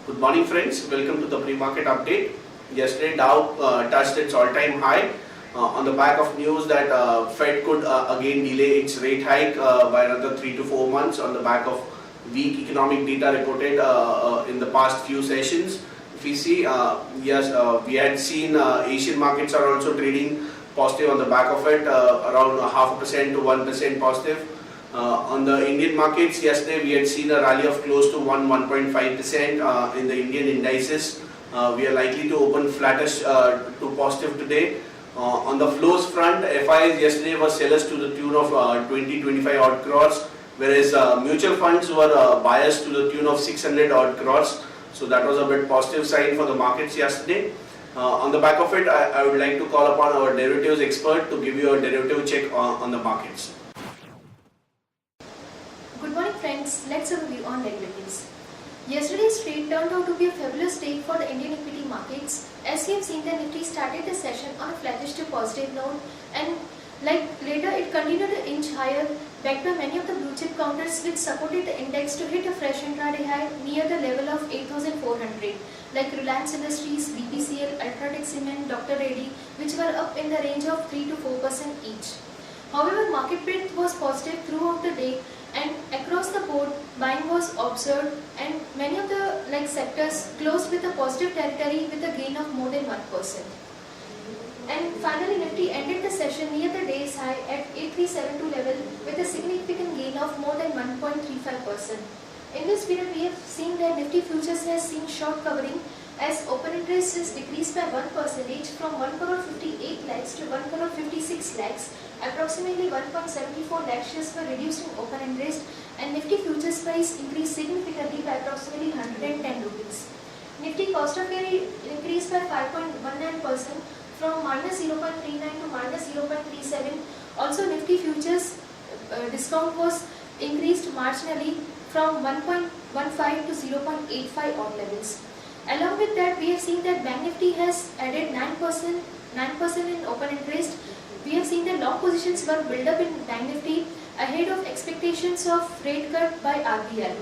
Good morning friends, welcome to the pre-market update. Yesterday Dow touched its all-time high on the back of news that Fed could again delay its rate hike by another 3 to 4 months on the back of weak economic data reported in the past few sessions. If we see, we had seen Asian markets are also trading positive on the back of it, around 0.5% to 1% positive. On the Indian markets, yesterday we had seen a rally of close to 1.5% in the Indian indices. We are likely to open flattish to positive today. On the flows front, FIs yesterday were sellers to the tune of 20-25 odd crores, whereas mutual funds were buyers to the tune of 600 odd crores. So that was a bit positive sign for the markets yesterday. On the back of it, I would like to call upon our derivatives expert to give you a derivative check on the markets. Good morning friends, let's have a view on derivatives. Yesterday's trade turned out to be a fabulous day for the Indian equity markets, as we have seen the Nifty started the session on a flattish to positive note, and later it continued to inch higher, backed by many of the blue chip counters which supported the index to hit a fresh intraday high near the level of 8,400, like Reliance Industries, BPCL, Ultratech Cement, Dr. Reddy, which were up in the range of 3 to 4% each. However, market breadth was positive throughout the day, and across the board buying was observed, and many of the sectors closed with a positive territory with a gain of more than 1%. And finally Nifty ended the session near the day's high at 8372 level with a significant gain of more than 1.35%. In this period we have seen that Nifty futures has seen short covering, as open interest has decreased by 1% from 1 crore 58 lakhs to 1 crore 56 lakhs. Approximately 1.74 lakh shares were reduced in open interest, and Nifty futures price increased significantly by approximately 110 rupees. Nifty cost of carry increased by 5.19% from minus 0.39 to minus 0.37. Also Nifty futures discount was increased marginally from 1.15 to 0.85 odd levels. Along with that, we have seen that Bank Nifty has added 9% in open interest. We have seen that long positions were built up in Bank Nifty ahead of expectations of rate cut by RBI.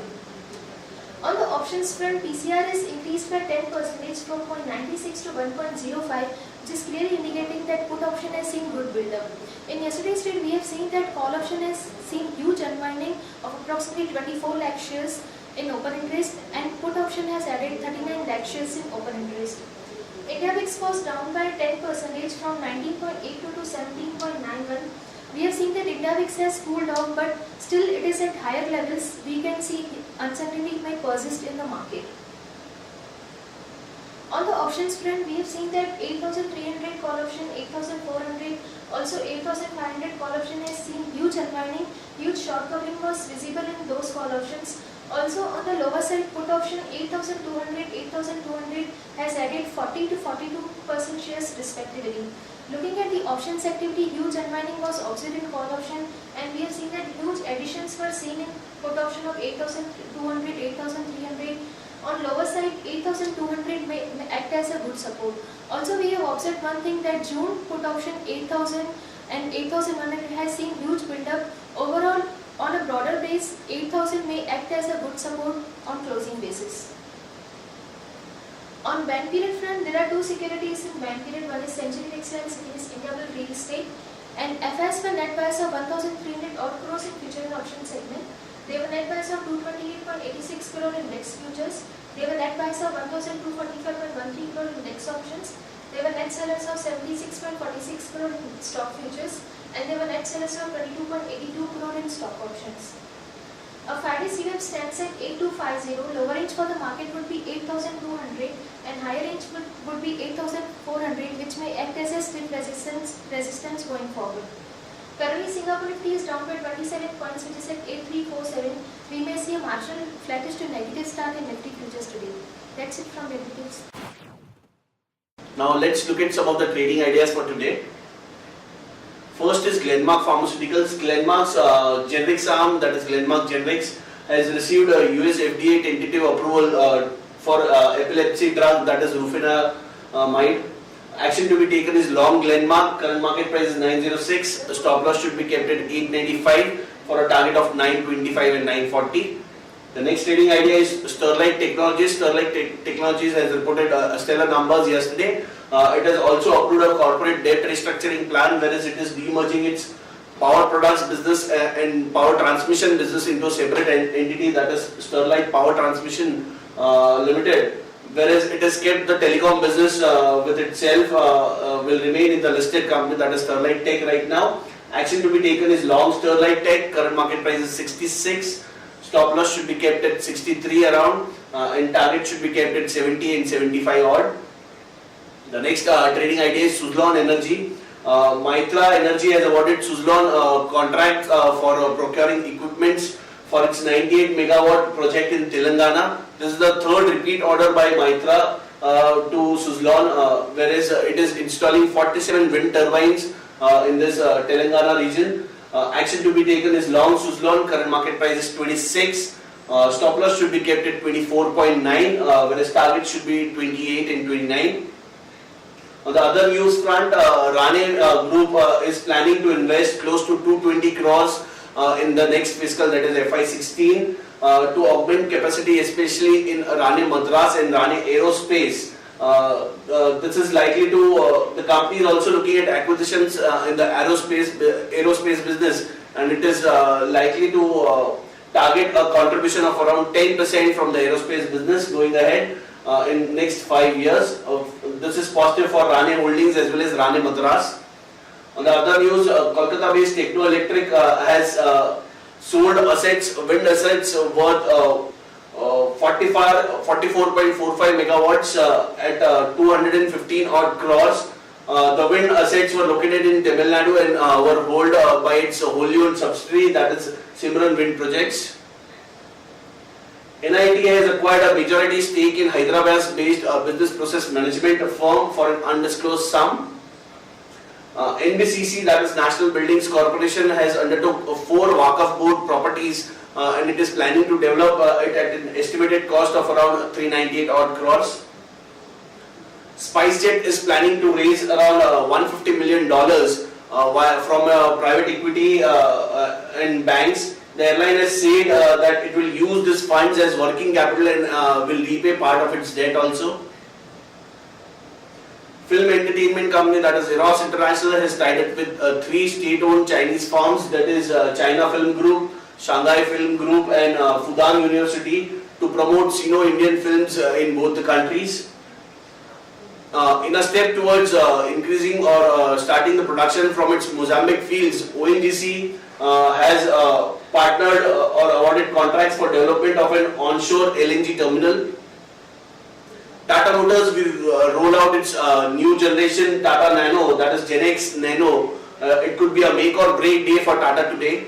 On the options front, PCR is increased by 10% from 0.96 to 1.05, which is clearly indicating that put option has seen good build-up. In yesterday's trade, we have seen that call option has seen huge unwinding of approximately 24 lakh shares in open interest, and put option has added 39 lakh shares in open interest. India VIX was down by 10% from 19.82 to 17.91. We have seen that India VIX has cooled off, but still it is at higher levels. We can see uncertainty may persist in the market. On the options front, we have seen that 8,300 call option, 8,400, also 8,500 call option has seen huge unwinding. Huge short covering was visible in those call options. Also on the lower side, put option 8,200, 8,200 has added 40 to 42% shares respectively. Looking at the options activity, huge unwinding was observed in call option, and we have seen that huge additions were seen in put option of 8,200, 8,300. On lower side, 8,200 may act as a good support. Also we have observed one thing, that June put option 8,000 and 8,100 has seen huge build up. Overall, on a broader base, 8,000 may act as a good support on closing basis. On band period front, there are two securities in band period. One is Century Textiles, second is Indiabulls Real Estate, and FIs were net buyers of 1,300 odd crores in future and option segment. They were net buyers of 228.86 crore in DEX futures. They were net buyers of 1,245.13 crore in DEX options. They were net sellers of 76.46 crore in stock futures, and they were net sellers of 22.82 crore in stock options. A Friday CWEB stands at 8250. Lower range for the market would be 8,200 and higher range would be 8,400, which may act as a stiff resistance going forward. Currently Singapore Nifty is down by 27 points, which is at 8347. We may see a marginal flattish to negative start in Nifty futures today. That's it from derivatives. Now let's look at some of the trading ideas for today. First is Glenmark Pharmaceuticals. Glenmark's generics arm, that is Glenmark Generics, has received a US FDA tentative approval for epilepsy drug, that is rufinamide. Action to be taken is long Glenmark. Current market price is 906. The stop loss should be kept at 895 for a target of 925 and 940. The next trading idea is Sterlite Technologies. Technologies has reported stellar numbers yesterday. It has also approved a corporate debt restructuring plan, whereas it is demerging its power products business and power transmission business into a separate entity, that is Sterlite Power Transmission Limited. Whereas it has kept the telecom business with itself, will remain in the listed company, that is Sterlite Tech right now. Action to be taken is long Sterlite Tech. Current market price is 66. Stop loss should be kept at 63 around, and target should be kept at 70 and 75 odd. The next trading idea is Suzlon Energy. Maitra Energy has awarded Suzlon contract for procuring equipments for its 98 megawatt project in Telangana. This is the third repeat order by Maitra to Suzlon, whereas it is installing 47 wind turbines in this Telangana region. Action to be taken is long Suzlon. Current market price is 26. Stop loss should be kept at 24.9, whereas target should be 28 and 29. On the other news front, Rane Group is planning to invest close to 220 crores in the next fiscal, that is FY16, to augment capacity, especially in Rane Madras and Rane Aerospace. This is likely to, the company is also looking at acquisitions in the aerospace business, and it is likely to target a contribution of around 10% from the aerospace business going ahead in next 5 years. This is positive for Rane Holdings as well as Rane Madras. On the other news, Kolkata-based Techno Electric has sold assets, wind assets worth 44.45 megawatts at 215 odd crores. The wind assets were located in Tamil Nadu and were held by its wholly owned subsidiary, that is Simran Wind Projects. NIT has acquired a majority stake in Hyderabad-based business process management firm for an undisclosed sum. NBCC, that is National Buildings Corporation, has undertook 4 Waqf board properties and it is planning to develop it at an estimated cost of around 398 odd crores. SpiceJet is planning to raise around $150 million from private equity and banks. The airline has said that it will use these funds as working capital and will repay part of its debt also. Film entertainment company, that is Eros International, has tied up with 3 state-owned Chinese firms, that is China Film Group, Shanghai Film Group and Fudan University, to promote Sino-Indian films in both the countries. In a step towards increasing or starting the production from its Mozambique fields, ONGC has partnered or awarded contracts for development of an onshore LNG terminal. Tata Motors will roll out its new generation Tata Nano, that is Gen X Nano. It could be a make or break day for Tata today.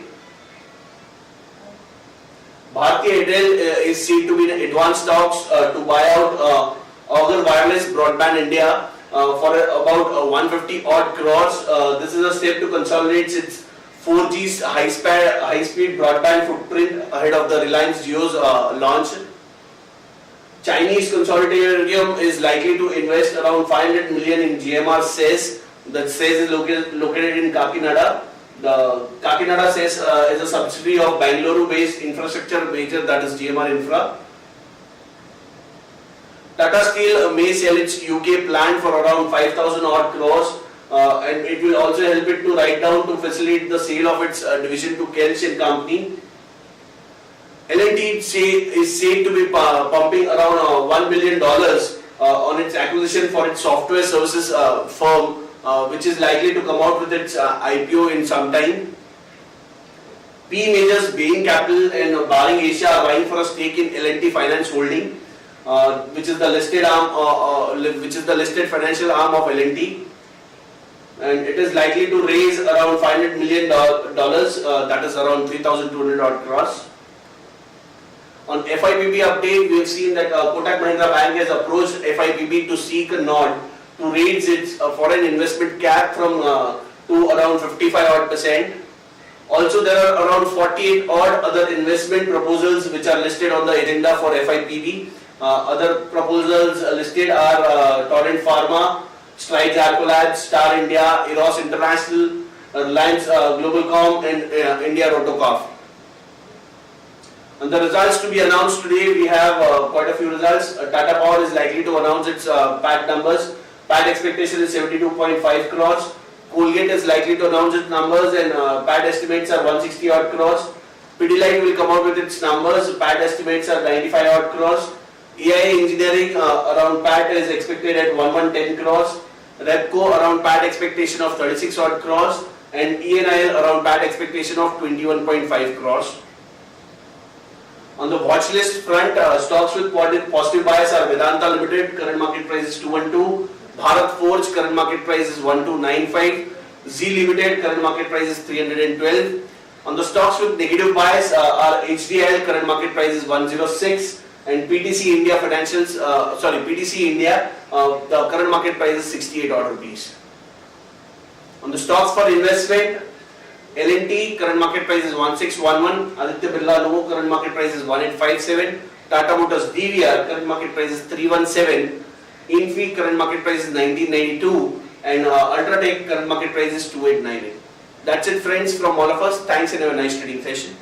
Bharti Airtel is seen to be in advanced talks to buy out Augur Wireless Broadband India for about 150 odd crores. This is a step to consolidate its 4G high-speed broadband footprint ahead of the Reliance Jio's launch. Chinese consortium is likely to invest around 500 million in GMR SES. That SES is located in Kakinada. The Kakinada SES is a subsidiary of Bangalore-based infrastructure major, that is GMR Infra. Tata Steel may sell its UK plant for around 5,000 odd crores, and it will also help it to write down to facilitate the sale of its division to Kelch and Company. L&T is said to be pumping around $1 billion on its acquisition for its software services firm, which is likely to come out with its IPO in some time. P majors Bain Capital and Baring Asia are vying for a stake in L&T Finance Holding, which is the listed financial arm of L&T, and it is likely to raise around $500 million, that is around 3,200 odd crores. On FIPB update, we have seen that Kotak Mahindra Bank has approached FIPB to seek a nod to raise its foreign investment cap from to around 55%. Also, there are around 48 odd other investment proposals which are listed on the agenda for FIPB. Other proposals listed are Torrent Pharma, Strides Arcolabs, Star India, Eros International, Reliance Globalcom and India Rotocop. And the results to be announced today, we have quite a few results. Tata Power is likely to announce its PAT numbers. PAT expectation is 72.5 crores. Colgate is likely to announce its numbers and PAT estimates are 160 odd crores. Pidilite will come out with its numbers. PAT estimates are 95 odd crores. EIA Engineering around PAT is expected at 1110 crores. Repco around PAT expectation of 36 odd crores. And ENIL around PAT expectation of 21.5 crores. On the watch list front, stocks with positive bias are Vedanta Limited, current market price is 212. Bharat Forge, current market price is 1295. Z Limited, current market price is 312. On the stocks with negative bias are HDL, current market price is 106. And PTC India PTC India, the current market price is 68 odd rupees. On the stocks for investment, L&T, current market price is 1611. Aditya Birla Novo, current market price is 1857. Tata Motors DVR, current market price is 317. Infi, current market price is 1992. And Ultratech, current market price is 2898. That's it, friends, from all of us. Thanks and have a nice trading session.